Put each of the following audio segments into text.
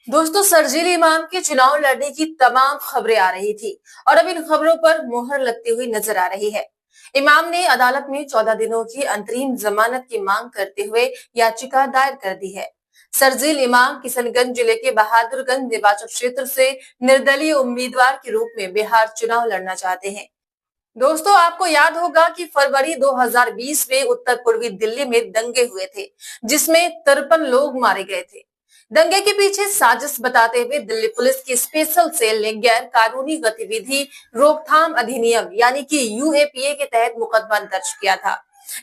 दोस्तों, शर्जील इमाम के चुनाव लड़ने की तमाम खबरें आ रही थी और अब इन खबरों पर मोहर लगती हुई नजर आ रही है। इमाम ने अदालत में 14 दिनों की अंतरिम जमानत की मांग करते हुए याचिका दायर कर दी है। शर्जील इमाम किशनगंज जिले के बहादुरगंज निर्वाचन क्षेत्र से निर्दलीय उम्मीदवार के रूप में बिहार चुनाव लड़ना चाहते हैं। दोस्तों, आपको याद होगा कि फरवरी 2020 में उत्तर पूर्वी दिल्ली में दंगे हुए थे, जिसमें 53 लोग मारे गए थे। दंगे के पीछे साजिश बताते हुए दिल्ली पुलिस की स्पेशल सेल ने गैर कानूनी गतिविधि रोकथाम अधिनियम यानी कि यूएपीए के तहत मुकदमा दर्ज किया था,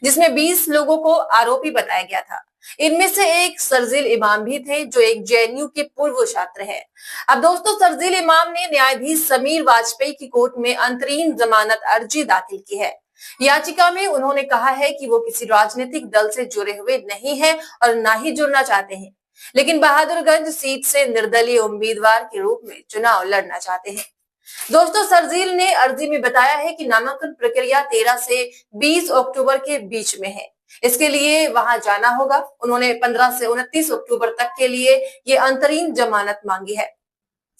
जिसमें 20 लोगों को आरोपी बताया गया था। इनमें से एक शर्जील इमाम भी थे, जो एक जेएनयू के पूर्व छात्र है। अब दोस्तों, शर्जील इमाम ने न्यायाधीश समीर वाजपेयी की कोर्ट में अंतरिम जमानत अर्जी दाखिल की है। याचिका में उन्होंने कहा है कि वो किसी राजनीतिक दल से जुड़े हुए नहीं है और ना ही जुड़ना चाहते हैं, लेकिन बहादुरगंज सीट से निर्दलीय उम्मीदवार के रूप में चुनाव लड़ना चाहते हैं। दोस्तों, शर्जील ने अर्जी में बताया है कि नामांकन प्रक्रिया 13 से 20 अक्टूबर के बीच में है। इसके लिए वहां जाना होगा। उन्होंने 15 से 29 अक्टूबर तक के लिए ये अंतरिम जमानत मांगी है।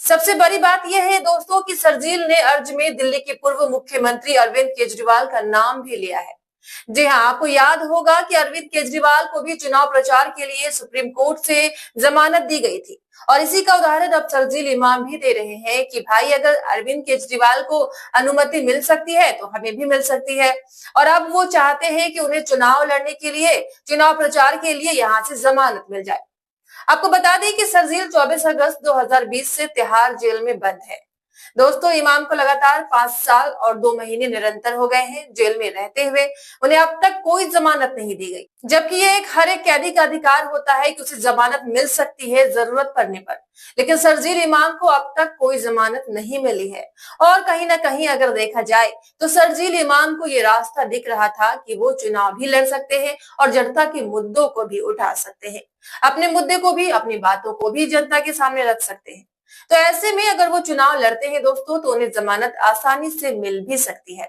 सबसे बड़ी बात यह है दोस्तों कि शर्जील ने अर्ज में दिल्ली के पूर्व मुख्यमंत्री अरविंद केजरीवाल का नाम भी लिया है। जी हाँ, आपको याद होगा कि अरविंद केजरीवाल को भी चुनाव प्रचार के लिए सुप्रीम कोर्ट से जमानत दी गई थी और इसी का उदाहरण अब शर्जील इमाम भी दे रहे हैं कि भाई, अगर अरविंद केजरीवाल को अनुमति मिल सकती है तो हमें भी मिल सकती है। और अब वो चाहते हैं कि उन्हें चुनाव लड़ने के लिए, चुनाव प्रचार के लिए यहाँ से जमानत मिल जाए। आपको बता दें कि शर्जील 24 अगस्त 2020 से तिहाड़ जेल में बंद है। दोस्तों, इमाम को लगातार 5 साल और 2 महीने निरंतर हो गए हैं जेल में रहते हुए। उन्हें अब तक कोई जमानत नहीं दी गई, जबकि ये एक हर एक कैदी का अधिकार होता है कि उसे जमानत मिल सकती है जरूरत पड़ने पर। लेकिन शर्जील इमाम को अब तक कोई जमानत नहीं मिली है और कहीं ना कहीं अगर देखा जाए तो शर्जील इमाम को ये रास्ता दिख रहा था कि वो चुनाव भी लड़ सकते हैं और जनता के मुद्दों को भी उठा सकते हैं, अपने मुद्दे को भी, अपनी बातों को भी जनता के सामने रख सकते हैं। तो ऐसे में अगर वो चुनाव लड़ते हैं दोस्तों, तो उन्हें जमानत आसानी से मिल भी सकती है।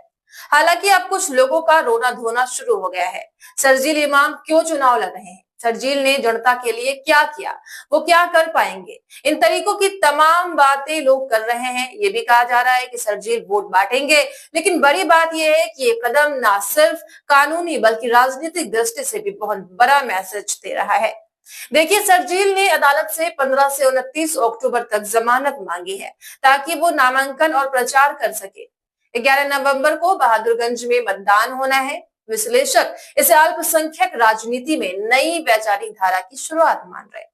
हालांकि अब कुछ लोगों का रोना धोना शुरू हो गया है। शर्जील इमाम क्यों चुनाव लड़ रहे हैं? शर्जील ने जनता के लिए क्या किया? वो क्या कर पाएंगे? इन तरीकों की तमाम बातें लोग कर रहे हैं। ये भी कहा जा रहा है कि शर्जील वोट बांटेंगे, लेकिन बड़ी बात यह है कि ये कदम ना सिर्फ कानूनी बल्कि राजनीतिक दृष्टि से भी बहुत बड़ा मैसेज दे रहा है। देखिए, शर्जील ने अदालत से 15 से 29 अक्टूबर तक जमानत मांगी है ताकि वो नामांकन और प्रचार कर सके। 11 नवंबर को बहादुरगंज में मतदान होना है। विश्लेषक इसे अल्पसंख्यक राजनीति में नई वैचारिक धारा की शुरुआत मान रहे हैं।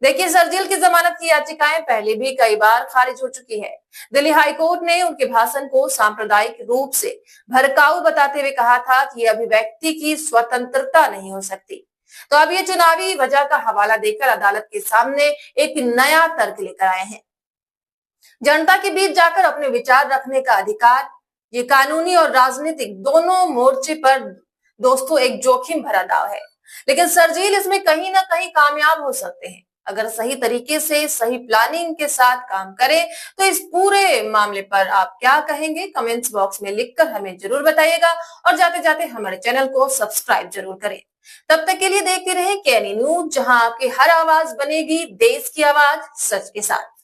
देखिए, शर्जील की जमानत की याचिकाएं पहले भी कई बार खारिज हो चुकी है। दिल्ली हाईकोर्ट ने उनके भाषण को सांप्रदायिक रूप से भड़काऊ बताते हुए कहा था कि यह अभिव्यक्ति की स्वतंत्रता नहीं हो सकती। तो अब ये चुनावी वजह का हवाला देकर अदालत के सामने एक नया तर्क लेकर आए हैं। जनता के बीच जाकर अपने विचार रखने का अधिकार, ये कानूनी और राजनीतिक दोनों मोर्चे पर दोस्तों एक जोखिम भरा दाव है, लेकिन शर्जील इसमें कहीं ना कहीं कामयाब हो सकते हैं अगर सही तरीके से, सही प्लानिंग के साथ काम करें। तो इस पूरे मामले पर आप क्या कहेंगे? कमेंट्स बॉक्स में लिखकर हमें जरूर बताइएगा और जाते जाते हमारे चैनल को सब्सक्राइब जरूर करें। तब तक के लिए देखते रहें कैनी न्यूज, जहां आपकी हर आवाज बनेगी देश की आवाज, सच के साथ।